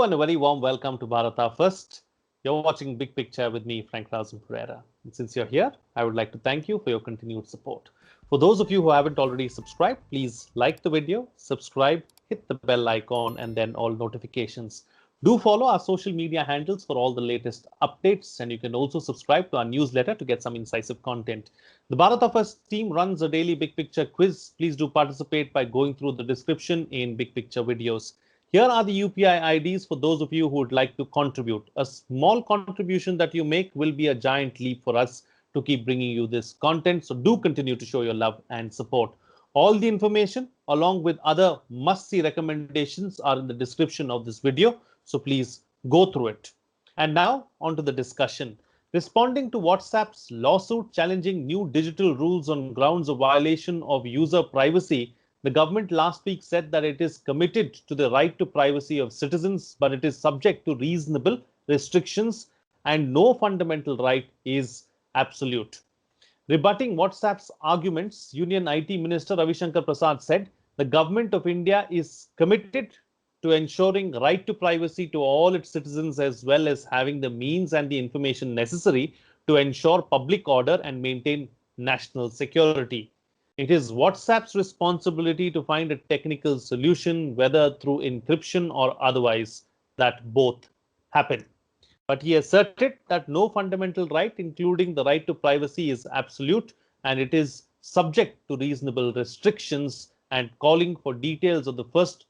and a very warm welcome to Bharata First. You're watching Big Picture with me, Frank Rausum Pereira. And since you're here, I would like to thank you for your continued support. For those of you who haven't already subscribed, please like the video, subscribe, hit the bell icon, and then all notifications. Do follow our social media handles for all the latest updates, and you can also subscribe to our newsletter to get some incisive content. The Bharata First team runs a daily Big Picture quiz. Please do participate by going through the description in Big Picture videos. Here are the UPI IDs for those of you who would like to contribute. A small contribution that you make will be a giant leap for us to keep bringing you this content. So do continue to show your love and support. All the information along with other must-see recommendations are in the description of this video. So please go through it. And now on to the discussion. Responding to WhatsApp's lawsuit challenging new digital rules on grounds of violation of user privacy, the government last week said that it is committed to the right to privacy of citizens, but it is subject to reasonable restrictions and no fundamental right is absolute. Rebutting WhatsApp's arguments, Union IT Minister Ravi Shankar Prasad said the government of India is committed to ensuring right to privacy to all its citizens, as well as having the means and the information necessary to ensure public order and maintain national security. It is WhatsApp's responsibility to find a technical solution, whether through encryption or otherwise, that both happen. But he asserted that no fundamental right, including the right to privacy, is absolute and it is subject to reasonable restrictions, and calling for details of the first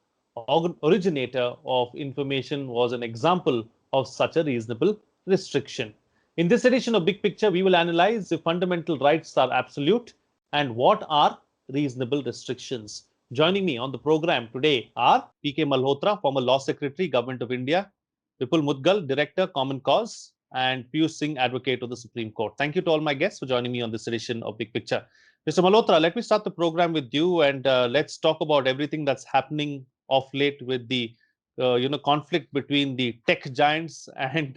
originator of information was an example of such a reasonable restriction. In this edition of Big Picture, we will analyze if fundamental rights are absolute and what are reasonable restrictions. Joining me on the program today are P.K. Malhotra, former Law Secretary, Government of India, Vipul Mudgal, Director, Common Cause, and Piyush Singh, Advocate of the Supreme Court. Thank you to all my guests for joining me on this edition of Big Picture. Mr. Malhotra, let me start the program with you, and let's talk about everything that's happening of late with the conflict between the tech giants and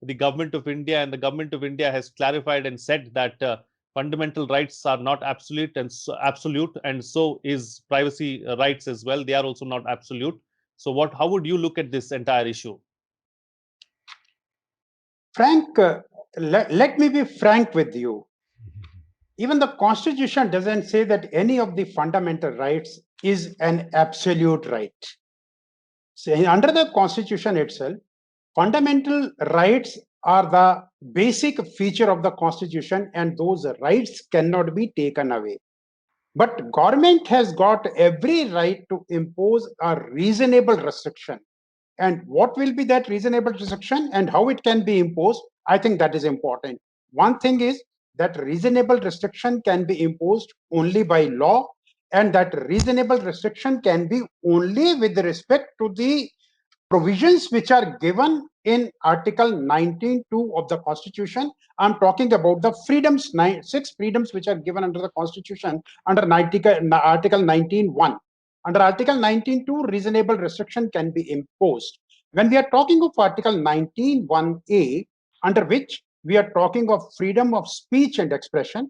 the Government of India. And the Government of India has clarified and said that fundamental rights are not absolute, and so is privacy rights as well. They are also not absolute. So how would you look at this entire issue? Frank, let me be frank with you. Even the Constitution doesn't say that any of the fundamental rights is an absolute right. So under the Constitution itself, fundamental rights are the basic feature of the Constitution, and those rights cannot be taken away. But government has got every right to impose a reasonable restriction. And what will be that reasonable restriction and how it can be imposed? I think that is important. One thing is that reasonable restriction can be imposed only by law, and that reasonable restriction can be only with respect to the provisions which are given in Article 19(2) of the Constitution. I'm talking about the freedoms, 6 freedoms which are given under the Constitution under Article 19(1). Under Article 19(2), reasonable restriction can be imposed. When we are talking of Article 19(1)(a), under which we are talking of freedom of speech and expression,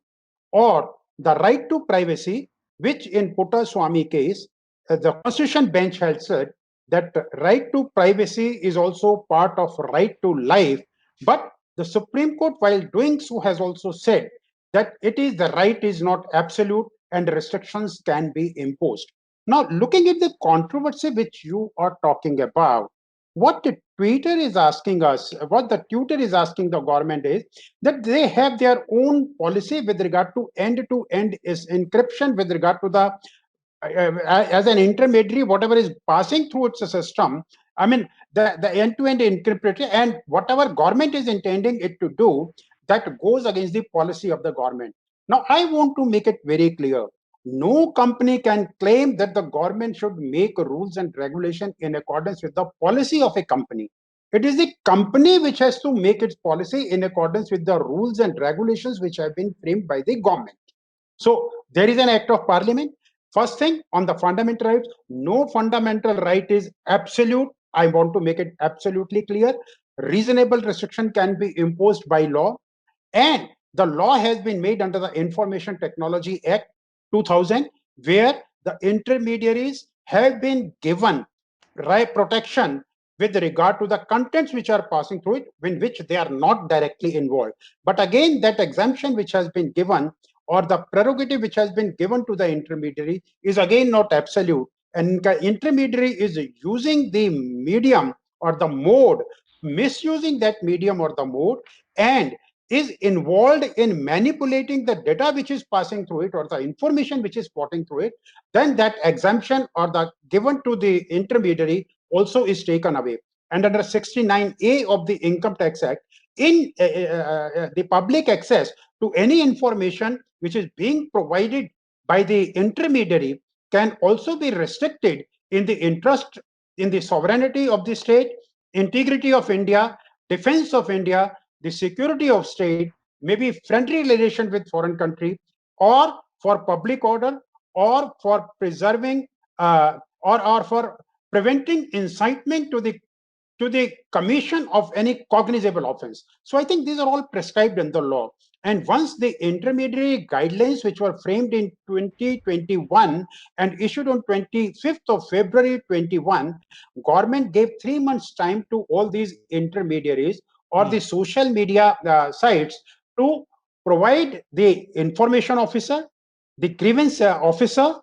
or the right to privacy, which in Puttaswamy case, the Constitution bench had said that right to privacy is also part of right to life. But the Supreme Court, while doing so, has also said that the right is not absolute and restrictions can be imposed. Now, looking at the controversy which you are talking about, what the tutor is asking the government is that they have their own policy with regard to end-to-end encryption, with regard to the as an intermediary, whatever is passing through its system, I mean, the end-to-end encryption, and whatever government is intending it to do, that goes against the policy of the government. Now, I want to make it very clear. No company can claim that the government should make rules and regulation in accordance with the policy of a company. It is the company which has to make its policy in accordance with the rules and regulations which have been framed by the government. So there is an act of parliament. First thing, on the fundamental rights, no fundamental right is absolute. I want to make it absolutely clear. Reasonable restriction can be imposed by law, and the law has been made under the Information Technology Act 2000, where the intermediaries have been given right protection with regard to the contents which are passing through it, in which they are not directly involved. But again, that exemption which has been given, or the prerogative which has been given to the intermediary, is again not absolute. And the intermediary is using the medium or the mode, misusing that medium or the mode, and is involved in manipulating the data which is passing through it, or the information which is passing through it, then that exemption or the given to the intermediary also is taken away. And under 69A of the Income Tax Act, in the public access to any information which is being provided by the intermediary can also be restricted in the interest, in the sovereignty of the state, integrity of India, defense of India, the security of state, maybe friendly relation with foreign country, or for public order, or for preserving or for preventing incitement to the commission of any cognizable offense. So I think these are all prescribed in the law. And once the intermediary guidelines, which were framed in 2021 and issued on 25th of February 21, government gave 3 months time to all these intermediaries or the social media sites to provide the information officer, the grievance officer,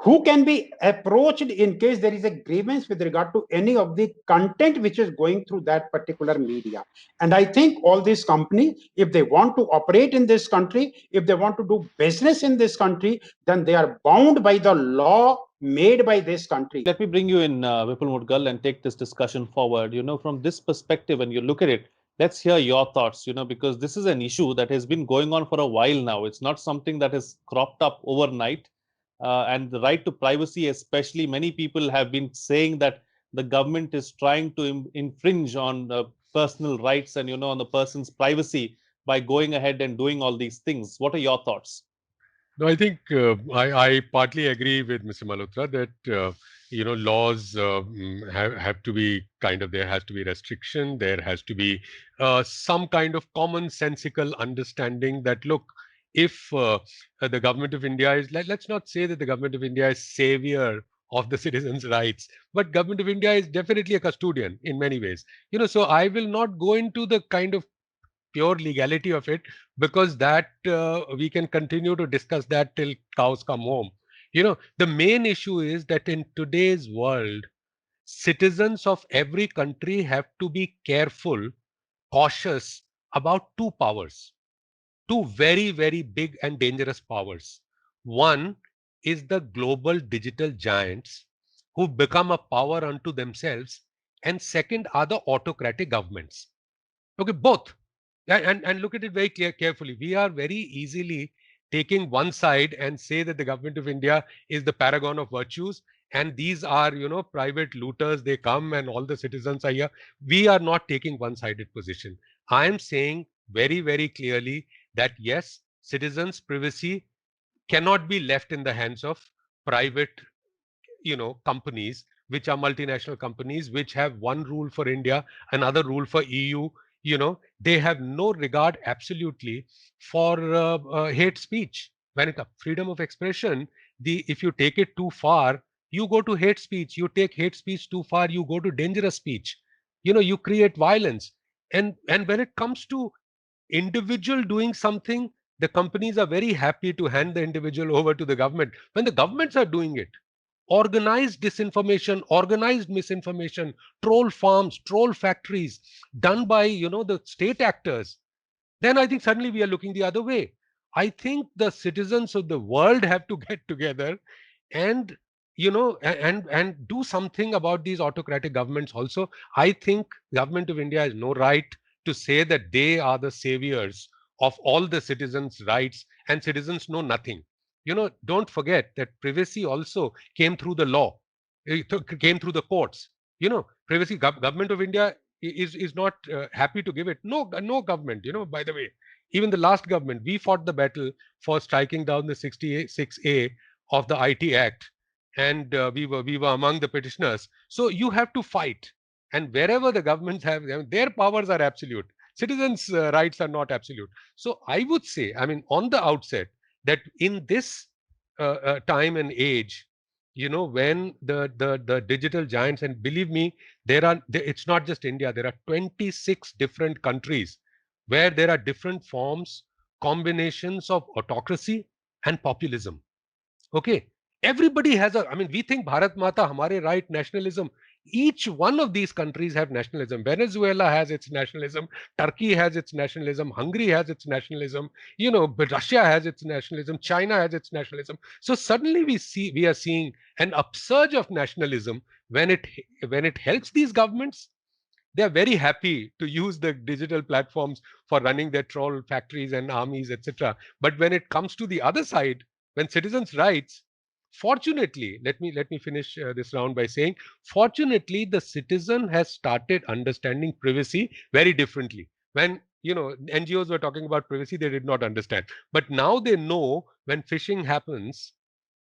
who can be approached in case there is a grievance with regard to any of the content which is going through that particular media. And I think all these companies, if they want to operate in this country, if they want to do business in this country, then they are bound by the law made by this country. Let me bring you in, Vipul Mudgal, and take this discussion forward. From this perspective, when you look at it, let's hear your thoughts, because this is an issue that has been going on for a while now. It's not something that has cropped up overnight. And the right to privacy, especially, many people have been saying that the government is trying to infringe on personal rights and, on the person's privacy by going ahead and doing all these things. What are your thoughts? No, I think I partly agree with Mr. Malhotra that laws have to be there has to be restriction, there has to be some kind of commonsensical understanding that, look, if the government of India is, let's not say that the government of India is savior of the citizens' rights, but government of India is definitely a custodian in many ways. So I will not go into the kind of pure legality of it, because that we can continue to discuss that till cows come home. The main issue is that in today's world, citizens of every country have to be careful, cautious about two powers, two very, very big and dangerous powers. One is the global digital giants who become a power unto themselves, and second are the autocratic governments. Okay, both. And look at it very carefully. We are very easily taking one side and say that the government of India is the paragon of virtues, and these are, private looters. They come and all the citizens are here. We are not taking one-sided position. I am saying very, very clearly that yes, citizens' privacy cannot be left in the hands of private, companies, which are multinational companies, which have one rule for India, another rule for EU. They have no regard absolutely for hate speech. When it comes freedom of expression, if you take it too far, you go to hate speech. You take hate speech too far, you go to dangerous speech. You create violence. And when it comes to individual doing something, the companies are very happy to hand the individual over to the government. When the governments are doing it, organized disinformation, organized misinformation, troll farms, troll factories done by, the state actors, then I think suddenly we are looking the other way. I think the citizens of the world have to get together and, and do something about these autocratic governments also. I think government of India has no right to say that they are the saviors of all the citizens' rights, and citizens know nothing. Don't forget that privacy also came through the law. It came through the courts. Privacy, government of India is not happy to give it. No government, by the way, even the last government, we fought the battle for striking down the 66A of the IT Act, and we were among the petitioners. So you have to fight, and wherever the governments have, their powers are absolute. Citizens' rights are not absolute. So I would say, on the outset, that in this time and age, when the digital giants, and believe me, it's not just India, there are 26 different countries where there are different forms, combinations of autocracy and populism. Okay. Everybody has I mean, we think Bharat Mata, Hamare right, nationalism. Each one of these countries have nationalism. Venezuela has its nationalism. Turkey has its nationalism. Hungary has its nationalism. But Russia has its nationalism. China has its nationalism. So suddenly we are seeing an upsurge of nationalism when it helps these governments. They are very happy to use the digital platforms for running their troll factories and armies, etc. But when it comes to the other side, when citizens' rights, fortunately, let me finish this round by saying, fortunately, the citizen has started understanding privacy very differently. When NGOs were talking about privacy, they did not understand, but now they know when phishing happens,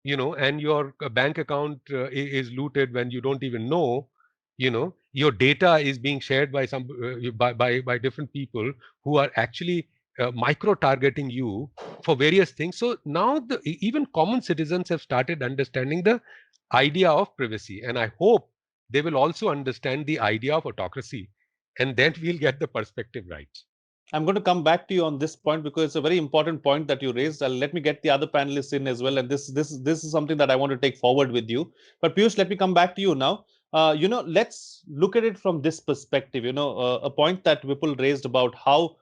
and your bank account is looted when you don't even know, your data is being shared by some by different people who are actually micro targeting you for various things. So now even common citizens have started understanding the idea of privacy, and I hope they will also understand the idea of autocracy, and then we'll get the perspective right. I'm going to come back to you on this point because it's a very important point that you raised. Let me get the other panelists in as well, and this is something that I want to take forward with you. But Piyush, let me come back to you now. Let's look at it from this perspective. A point that Vipul raised about how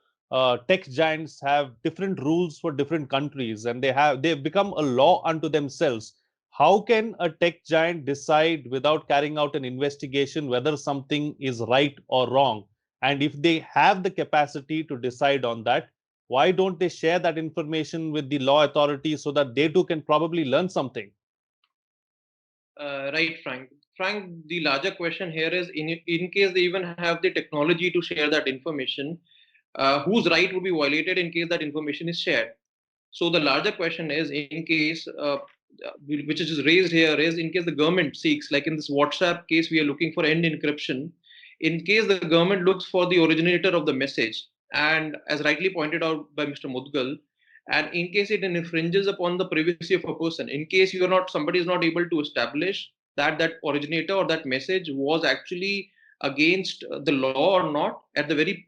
tech giants have different rules for different countries, and they've become a law unto themselves. How can a tech giant decide without carrying out an investigation whether something is right or wrong? And if they have the capacity to decide on that, why don't they share that information with the law authorities so that they too can probably learn something? Right, Frank. Frank, the larger question here is in case they even have the technology to share that information, whose right would be violated in case that information is shared? So the larger question is in case, which is raised here, is in case the government seeks, like in this WhatsApp case, we are looking for end encryption. In case the government looks for the originator of the message, and as rightly pointed out by Mr. Mudgal, and in case it infringes upon the privacy of a person, in case somebody is not able to establish that that originator or that message was actually against the law or not at the very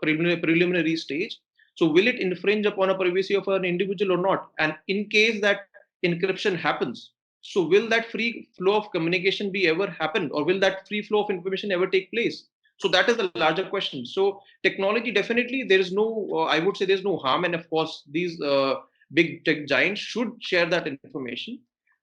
preliminary stage, so will it infringe upon a privacy of an individual or not? And in case that encryption happens, so will that free flow of communication be ever happen, or will that free flow of information ever take place? So that is the larger question. So technology, definitely there is no, I would say there's no harm, and of course these big tech giants should share that information.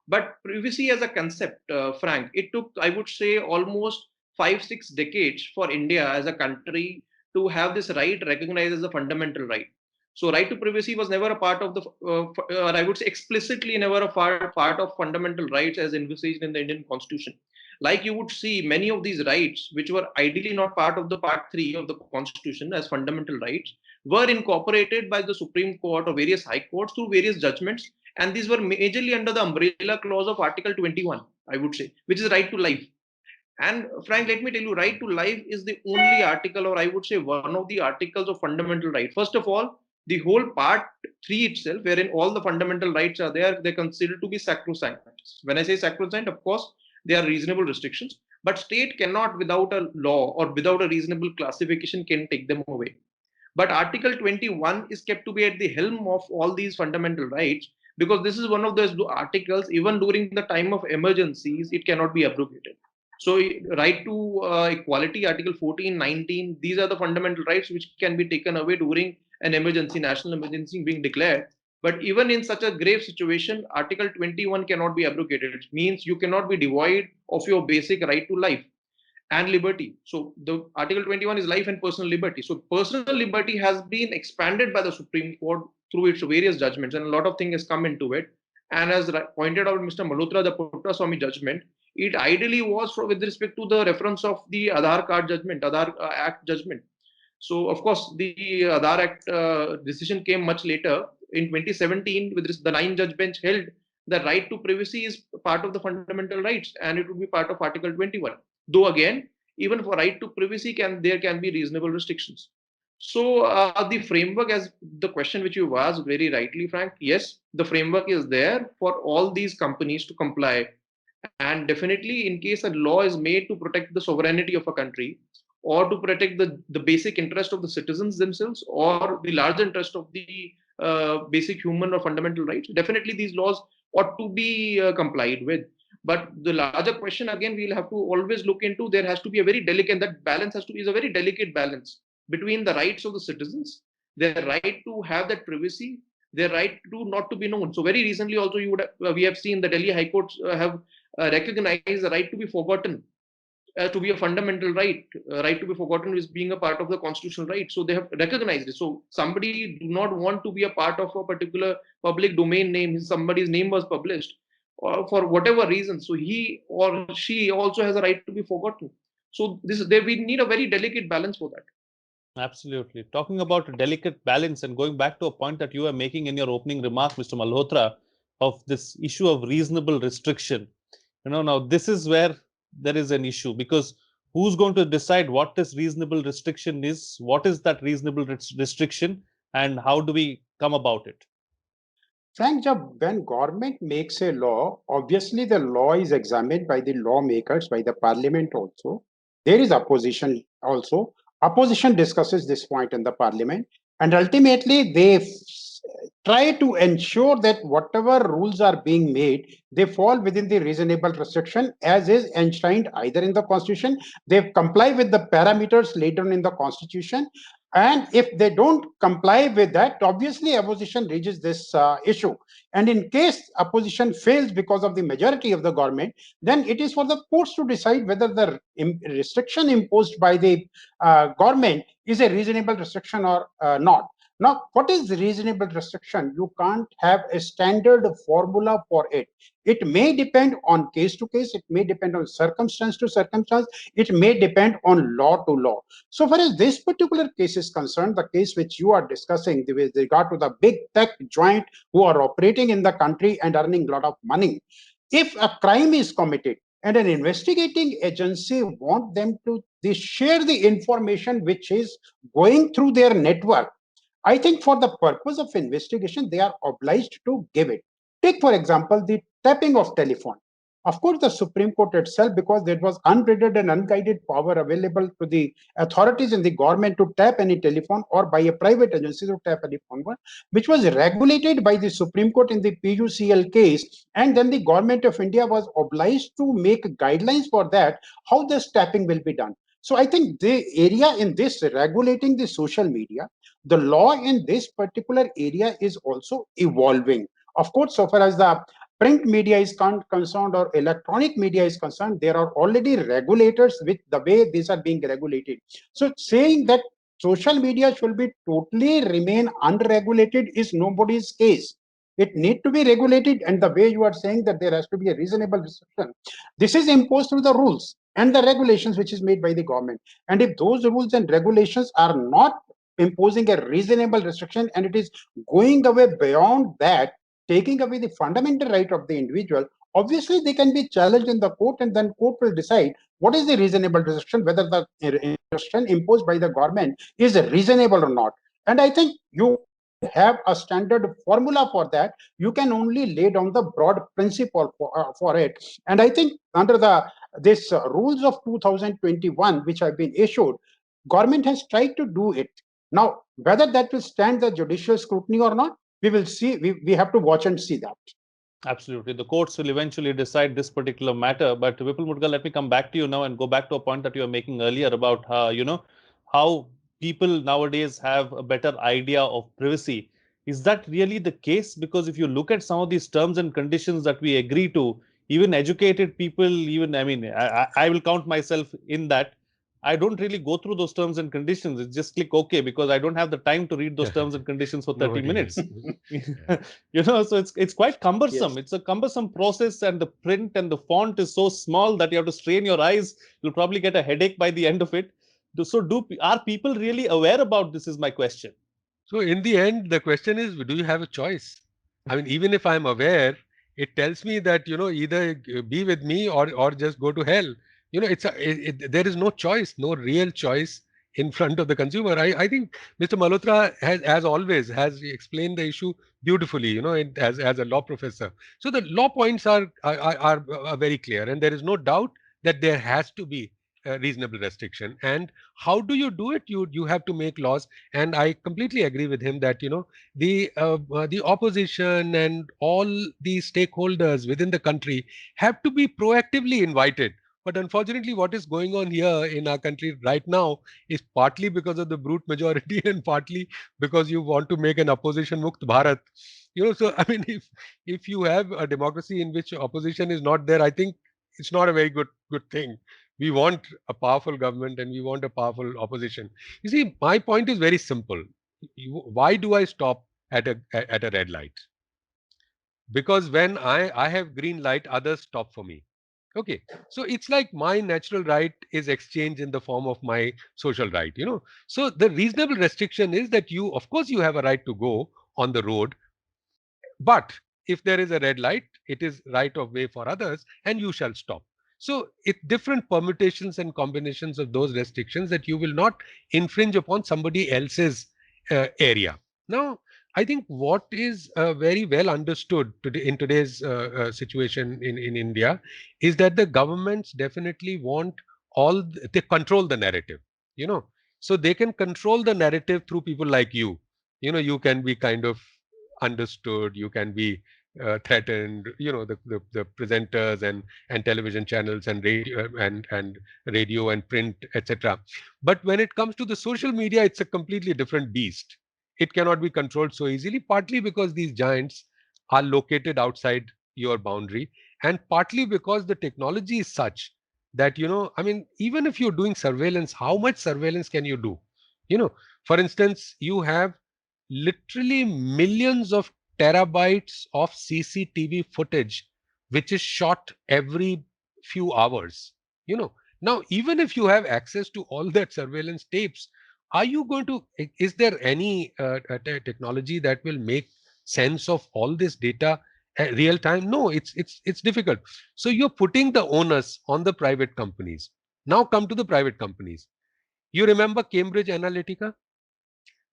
But privacy as a concept, Frank, it took, I would say, almost 5-6 decades for India as a country to have this right recognized as a fundamental right. So right to privacy was never a part of the, or I would say explicitly never a part of fundamental rights as envisaged in the Indian Constitution. Like you would see many of these rights, which were ideally not part of the Part 3 of the Constitution as fundamental rights, were incorporated by the Supreme Court or various high courts through various judgments. And these were majorly under the umbrella clause of Article 21, I would say, which is right to life. And Frank, let me tell you, right to life is the only article, or I would say one of the articles of fundamental right. First of all, the whole part 3 itself, wherein all the fundamental rights are there, they're considered to be sacrosanct. When I say sacrosanct, of course, there are reasonable restrictions, but state cannot, without a law or without a reasonable classification, can take them away. But Article 21 is kept to be at the helm of all these fundamental rights because this is one of those articles, even during the time of emergencies, it cannot be abrogated. So right to equality, Article 14, 19, these are the fundamental rights which can be taken away during an emergency, national emergency being declared. But even in such a grave situation, Article 21 cannot be abrogated. It means you cannot be devoid of your basic right to life and liberty. So the Article 21 is life and personal liberty. So personal liberty has been expanded by the Supreme Court through its various judgments, and a lot of things has come into it. And as pointed out Mr. Malhotra, the Puttaswamy judgment, it ideally was with respect to the reference of the Aadhaar card judgment, Aadhaar Act judgment. So of course, the Aadhaar Act decision came much later. In 2017, with the 9-judge bench held the right to privacy is part of the fundamental rights, and it would be part of Article 21. Though again, even for right to privacy, there can be reasonable restrictions. So the framework, as the question which you asked very rightly, Frank, yes, the framework is there for all these companies to comply. And definitely, in case a law is made to protect the sovereignty of a country, or to protect the basic interest of the citizens themselves, or the larger interest of the basic human or fundamental rights, definitely these laws ought to be complied with. But the larger question, again, we'll have to always look into, there has to be a very delicate, that balance has to be, is a very delicate balance between the rights of the citizens, their right to have that privacy, their right to not to be known. So very recently also, you would have, we have seen the Delhi High Court have recognized the right to be forgotten to be a fundamental right. Right to be forgotten is being a part of the constitutional right. So they have recognized it. So somebody do not want to be a part of a particular public domain name. Somebody's name was published, or for whatever reason. So he or she also has a right to be forgotten. So this is there. We need a very delicate balance for that. Absolutely. Talking about a delicate balance and going back to a point that you were making in your opening remark, Mr. Malhotra, of this issue of reasonable restriction. Now this is where there is an issue, because who's going to decide what this reasonable restriction is? What is that reasonable restriction, and how do we come about it? Frank, when government makes a law, obviously the law is examined by the lawmakers, by the parliament also. There is opposition also. Opposition discusses this point in the parliament, and ultimately they try to ensure that whatever rules are being made, they fall within the reasonable restriction as is enshrined either in the constitution, they comply with the parameters laid down in the constitution, and if they don't comply with that, obviously opposition raises this issue. And in case opposition fails because of the majority of the government, then it is for the courts to decide whether the restriction imposed by the government is a reasonable restriction or not. Now, what is reasonable restriction? You can't have a standard formula for it. It may depend on case to case. It may depend on circumstance to circumstance. It may depend on law to law. So far as this particular case is concerned, the case which you are discussing with regard to the big tech giant who are operating in the country and earning a lot of money, if a crime is committed and an investigating agency want them to they share the information which is going through their network, I think for the purpose of investigation, they are obliged to give it. Take, for example, the tapping of telephone. Of course, the Supreme Court itself, because there was unbridled and unguided power available to the authorities in the government to tap any telephone or by a private agency to tap any phone, which was regulated by the Supreme Court in the PUCL case. And then the government of India was obliged to make guidelines for that, how this tapping will be done. So I think the area in this regulating the social media, the law in this particular area is also evolving. Of course, so far as the print media is concerned or electronic media is concerned, there are already regulators with the way these are being regulated. So saying that social media should be totally remain unregulated is nobody's case. It need to be regulated, and the way you are saying that there has to be a reasonable restriction, this is imposed through the rules and the regulations which is made by the government. And if those rules and regulations are not imposing a reasonable restriction and it is going away beyond that, taking away the fundamental right of the individual, obviously they can be challenged in the court, and then court will decide what is the reasonable restriction, whether the restriction imposed by the government is reasonable or not. And I think you have a standard formula for that. You can only lay down the broad principle for it. And I think under the this rules of 2021 which have been issued, government has tried to do it. Now, whether that will stand the judicial scrutiny or not, we will see. We have to watch and see that. Absolutely. The courts will eventually decide this particular matter. But Vipul Mudgal, let me come back to you now and go back to a point that you were making earlier about how people nowadays have a better idea of privacy. Is that really the case? Because if you look at some of these terms and conditions that we agree to, even educated people, I will count myself in that. I don't really go through those terms and conditions. It's just click OK because I don't have the time to read those terms and conditions for 30 minutes. So it's quite cumbersome. Yes. It's a cumbersome process, and the print and the font is so small that you have to strain your eyes. You'll probably get a headache by the end of it. So are people really aware about this is my question. So in the end, the question is, do you have a choice? I mean, even if I'm aware, it tells me that, either be with me or just go to hell. There is no choice, no real choice in front of the consumer. I think Mr. Malhotra has, as always, has explained the issue beautifully, as a law professor. So the law points are very clear, and there is no doubt that there has to be a reasonable restriction. And how do you do it? You have to make laws, and I completely agree with him that the opposition and all the stakeholders within the country have to be proactively invited. But unfortunately, what is going on here in our country right now is partly because of the brute majority and partly because you want to make an opposition mukt Bharat. So I mean, if you have a democracy in which opposition is not there, I think it's not a very good thing. We want a powerful government and we want a powerful opposition. You see, my point is very simple. Why do I stop at a red light? Because when I have green light, others stop for me. Okay, so it's like my natural right is exchanged in the form of my social right. So the reasonable restriction is that of course, you have a right to go on the road, but if there is a red light, it is right of way for others, and you shall stop. So it's different permutations and combinations of those restrictions that you will not infringe upon somebody else's area. Now, I think what is very well understood in today's situation in India is that the governments definitely want they control the narrative, you know. So they can control the narrative through people like you. You can be kind of understood, you can be threatened, the presenters and television channels and radio and print, etc. But when it comes to the social media, it's a completely different beast. It cannot be controlled so easily, partly because these giants are located outside your boundary, and partly because the technology is such that, I mean, even if you're doing surveillance, how much surveillance can you do? For instance, you have literally millions of terabytes of CCTV footage, which is shot every few hours. Now, even if you have access to all that surveillance tapes, are you going to? Is there any technology that will make sense of all this data at real time? No, it's difficult. So you're putting the onus on the private companies. Now come to the private companies. You remember Cambridge Analytica?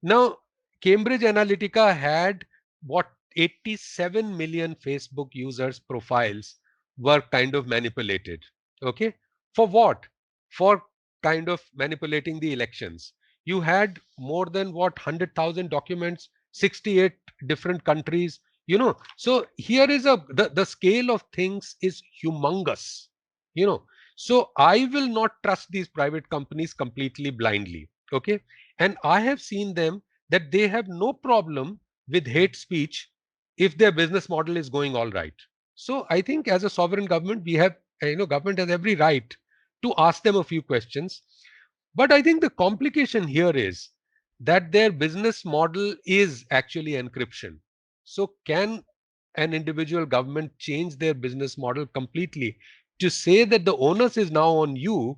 Now, Cambridge Analytica had what 87 million Facebook users' profiles were kind of manipulated. Okay. For what? For kind of manipulating the elections. You had more than what 100,000 documents, 68 different countries. So here is the scale of things is humongous. You know, so I will not trust these private companies completely blindly. Okay. And I have seen them that they have no problem with hate speech if their business model is going all right. So I think as a sovereign government, we have, government has every right to ask them a few questions. But I think the complication here is that their business model is actually encryption. So can an individual government change their business model completely to say that the onus is now on you?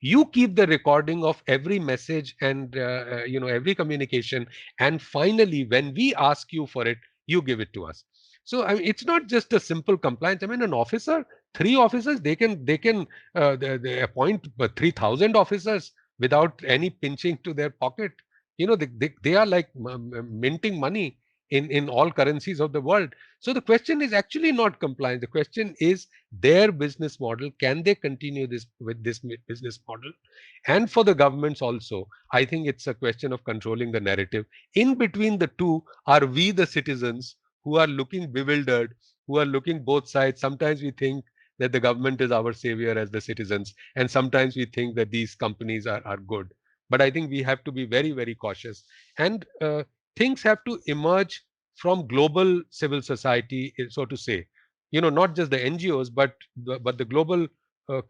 You keep the recording of every message and every communication, and finally when we ask you for it, you give it to us. So I mean, it's not just a simple compliance. I mean, an officer, three officers, they appoint 3,000 officers without any pinching to their pocket. They are like minting money in all currencies of the world. So the question is actually not compliance. The question is their business model. Can they continue this with this business model? And for the governments also, I think it's a question of controlling the narrative. In between the two are we, the citizens, who are looking bewildered, who are looking both sides. Sometimes we think that the government is our savior as the citizens, and sometimes we think that these companies are good. But I think we have to be very, very cautious. And things have to emerge from global civil society, so to say. Not just the NGOs, but the global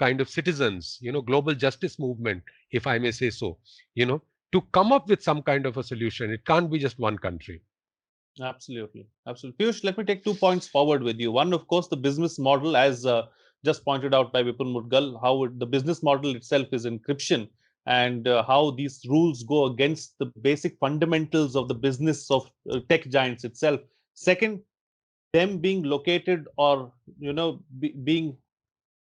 kind of citizens, global justice movement, if I may say so, to come up with some kind of a solution. It can't be just one country. Absolutely. Absolutely. Piyush, let me take 2 points forward with you. One, of course, the business model, as just pointed out by Vipul Mudgal, how the business model itself is encryption, and how these rules go against the basic fundamentals of the business of tech giants itself. Second, them being located or, being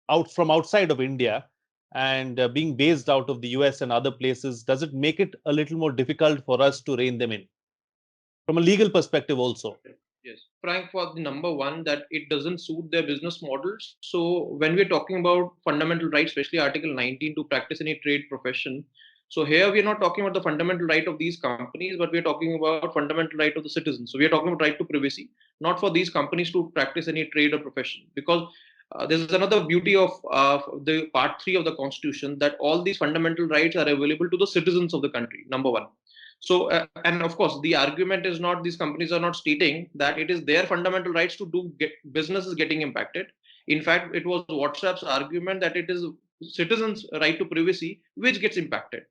out from outside of India, and being based out of the US and other places, does it make it a little more difficult for us to rein them in from a legal perspective also? Yes, Frank, for the number one, that it doesn't suit their business models. So when we're talking about fundamental rights, especially Article 19 to practice any trade profession, so here we're not talking about the fundamental right of these companies, but we're talking about fundamental right of the citizens. So we're talking about right to privacy, not for these companies to practice any trade or profession. Because there's another beauty of the part 3 of the Constitution, that all these fundamental rights are available to the citizens of the country, number one. So, and of course, the argument is not, these companies are not stating that it is their fundamental rights to do business is getting impacted. In fact, it was WhatsApp's argument that it is citizens' right to privacy which gets impacted.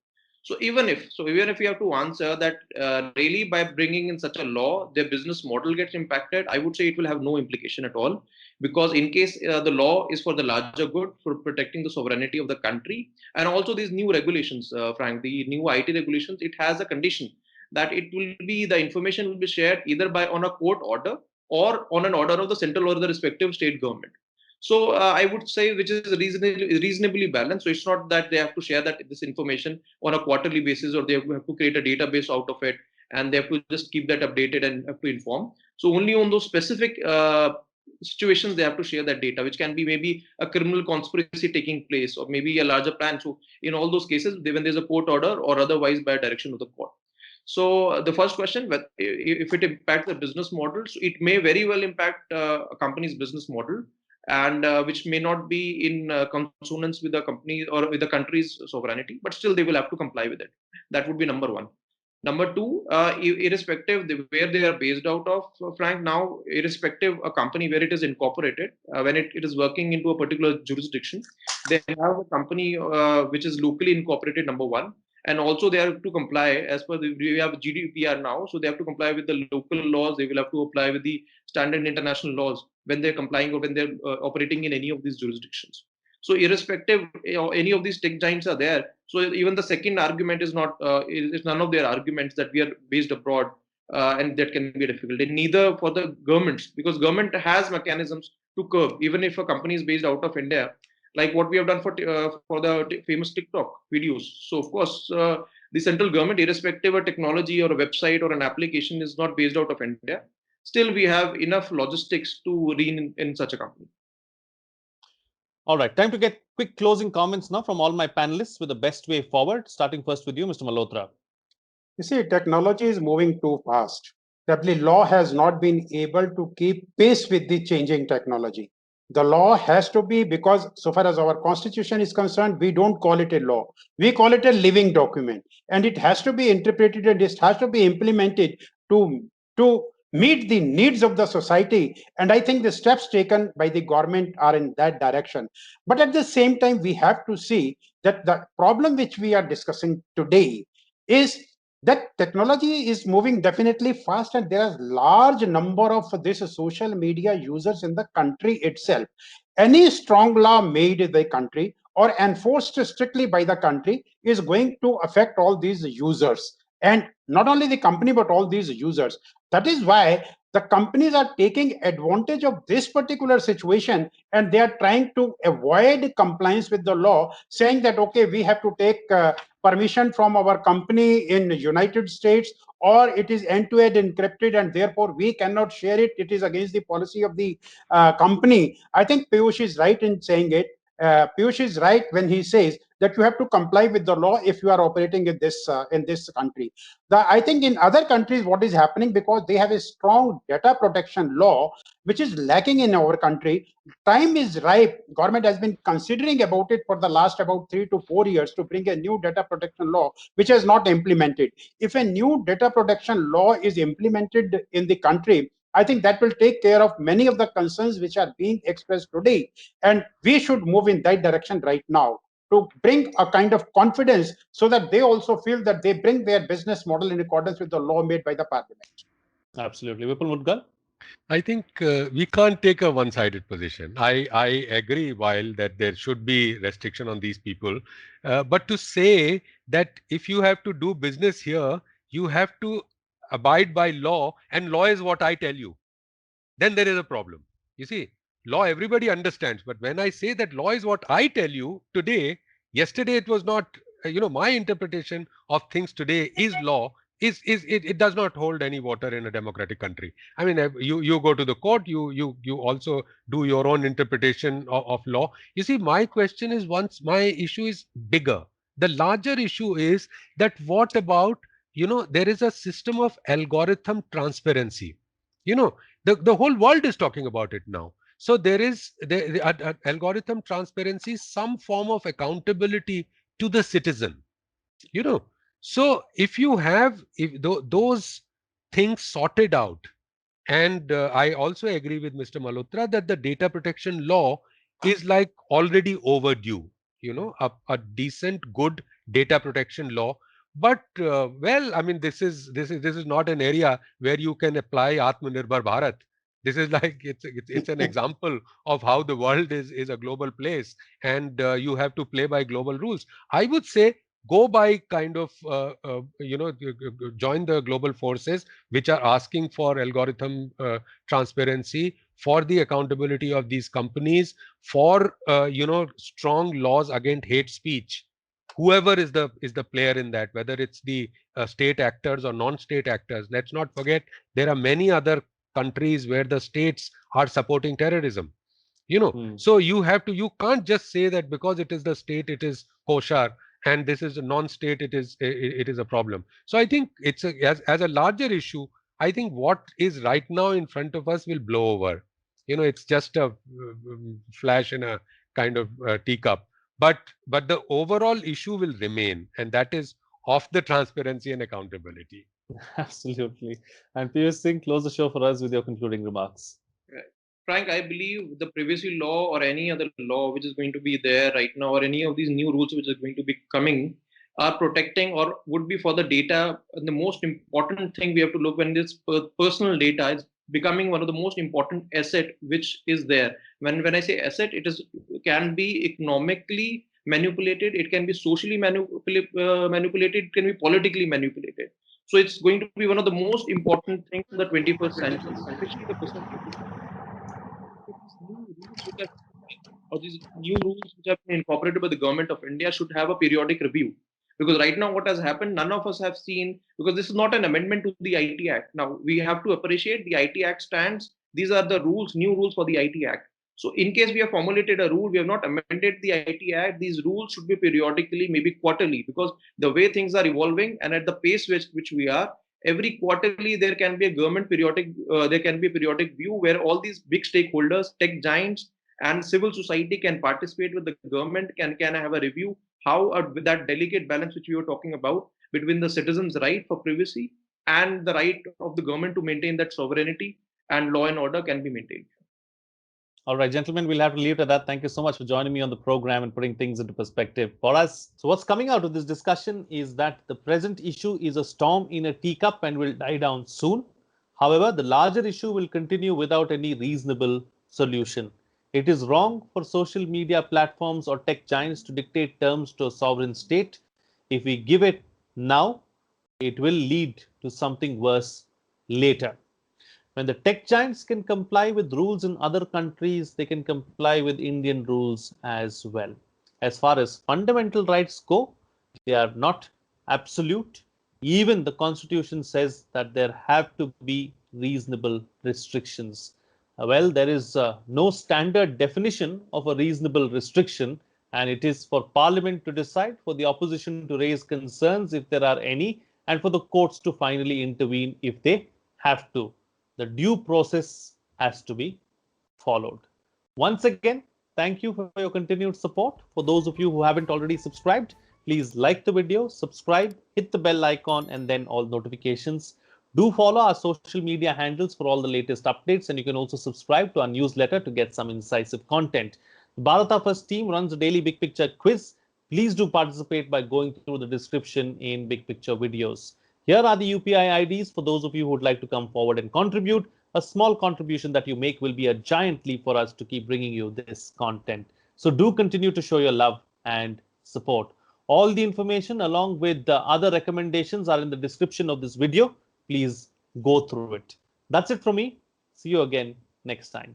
So even if we have to answer that really by bringing in such a law, their business model gets impacted, I would say it will have no implication at all, because in case the law is for the larger good, for protecting the sovereignty of the country, and also these new regulations, Frank, the new IT regulations, it has a condition that it will be, the information will be shared either by on a court order or on an order of the central or the respective state government. So I would say which is reasonably balanced. So it's not that they have to share that this information on a quarterly basis, or they have to create a database out of it, and they have to just keep that updated and have to inform. So only on those specific situations they have to share that data, which can be maybe a criminal conspiracy taking place, or maybe a larger plan. So in all those cases, when there's a court order or otherwise by a direction of the court. So the first question, if it impacts the business models, it may very well impact a company's business model, and which may not be in consonance with the company or with the country's sovereignty, but still they will have to comply with it. That would be number one. Number two, irrespective where they are based out of, Frank, now, irrespective a company where it is incorporated, when it is working into a particular jurisdiction, they have a company which is locally incorporated, number one. And also they have to comply as per we have GDPR now. So they have to comply with the local laws. They will have to apply with the standard international laws when they're complying or when they're operating in any of these jurisdictions. So irrespective, any of these tech giants are there. So even the second argument is not, is none of their arguments that we are based abroad, and that can be difficult. And neither for the governments, because government has mechanisms to curb, even if a company is based out of India, like what we have done for the famous TikTok videos. So of course, the central government, irrespective of technology or a website or an application, is not based out of India. Still, we have enough logistics to rein in such a company. All right, time to get quick closing comments now from all my panelists with the best way forward, starting first with you, Mr. Malhotra. You see, technology is moving too fast. Probably law has not been able to keep pace with the changing technology. The law has to be, because so far as our constitution is concerned, we don't call it a law. We call it a living document. And it has to be interpreted and it has to be implemented to meet the needs of the society. And I think the steps taken by the government are in that direction. But at the same time, we have to see that the problem which we are discussing today is that technology is moving definitely fast, and there are large number of this social media users in the country itself. Any strong law made in the country or enforced strictly by the country is going to affect all these users, and not only the company but all these users. That is why the companies are taking advantage of this particular situation, and they are trying to avoid compliance with the law, saying that okay, we have to take permission from our company in United States, or it is end-to-end encrypted and therefore we cannot share it. It is against the policy of the company. I think Piyush is right in saying it. Piyush is right when he says that you have to comply with the law if you are operating in this country. I think in other countries, what is happening, because they have a strong data protection law, which is lacking in our country. Time is ripe. Government has been considering about it for the last about 3 to 4 years to bring a new data protection law, which has not implemented. If a new data protection law is implemented in the country, I think that will take care of many of the concerns which are being expressed today. And we should move in that direction right now to bring a kind of confidence so that they also feel that they bring their business model in accordance with the law made by the parliament. Absolutely. Vipul Mudgal? I think we can't take a one-sided position. I agree while that there should be restriction on these people, but to say that if you have to do business here, you have to abide by law, and law is what I tell you, then there is a problem. You see, law everybody understands, but when I say that law is what I tell you today, Yesterday it was not. My interpretation of things today is law. It does not hold any water in a democratic country. I mean, you go to the court, you also do your own interpretation of law. You see, my question is, once my issue is bigger. The larger issue is that what about, there is a system of algorithm transparency. The whole world is talking about it now. So there is algorithm transparency, some form of accountability to the citizen. you know so if you have, those things sorted out, and I also agree with Mr. Malhotra that the data protection law is like already overdue. A decent, good data protection law. But well, I mean, this is not an area where you can apply Atmanirbhar Bharat. This is like, it's an example of how the world is a global place, and you have to play by global rules. I would say go by kind of join the global forces which are asking for algorithm transparency, for the accountability of these companies, for strong laws against hate speech. Whoever is the player in that, whether it's the state actors or non-state actors. Let's not forget there are many other countries where the states are supporting terrorism. So you can't just say that because it is the state it is kosher, and this is a non-state it is a problem. So I think as a larger issue, I think what is right now in front of us will blow over. It's just a flash in a kind of teacup, but the overall issue will remain, and that is of the transparency and accountability. Absolutely. And Piyush Singh, close the show for us with your concluding remarks. Frank, I believe the privacy law or any other law which is going to be there right now, or any of these new rules which are going to be coming, are protecting or would be for the data. And the most important thing we have to look when this personal data is becoming one of the most important asset which is there. When I say asset, can be economically manipulated, it can be socially manipulated, it can be politically manipulated. So it's going to be one of the most important things in the 21st century, especially the personal these new rules which have been incorporated by the government of India should have a periodic review. Because right now, what has happened, none of us have seen, because this is not an amendment to the IT Act. Now, we have to appreciate the IT Act stands. These are the rules, new rules for the IT Act. So, in case we have formulated a rule, we have not amended the IT Act, these rules should be periodically, maybe quarterly, because the way things are evolving and at the pace which we are, every quarterly there can be a government periodic, there can be a periodic view where all these big stakeholders, tech giants, and civil society can participate with the government, can have a review how that delicate balance which we were talking about between the citizens' right for privacy and the right of the government to maintain that sovereignty and law and order can be maintained. All right, gentlemen, we'll have to leave it at that. Thank you so much for joining me on the program and putting things into perspective for us. So what's coming out of this discussion is that the present issue is a storm in a teacup and will die down soon. However, the larger issue will continue without any reasonable solution. It is wrong for social media platforms or tech giants to dictate terms to a sovereign state. If we give it now, it will lead to something worse later. When the tech giants can comply with rules in other countries, they can comply with Indian rules as well. As far as fundamental rights go, they are not absolute. Even the Constitution says that there have to be reasonable restrictions. Well, there is no standard definition of a reasonable restriction, and it is for Parliament to decide, for the opposition to raise concerns if there are any, and for the courts to finally intervene if they have to. The due process has to be followed. Once again, thank you for your continued support. For those of you who haven't already subscribed, please like the video, subscribe, hit the bell icon, and then all notifications. Do follow our social media handles for all the latest updates, and you can also subscribe to our newsletter to get some incisive content. The Bharata First team runs a daily Big Picture quiz. Please do participate by going through the description in Big Picture videos. Here are the UPI IDs for those of you who would like to come forward and contribute. A small contribution that you make will be a giant leap for us to keep bringing you this content. So do continue to show your love and support. All the information along with the other recommendations are in the description of this video. Please go through it. That's it from me. See you again next time.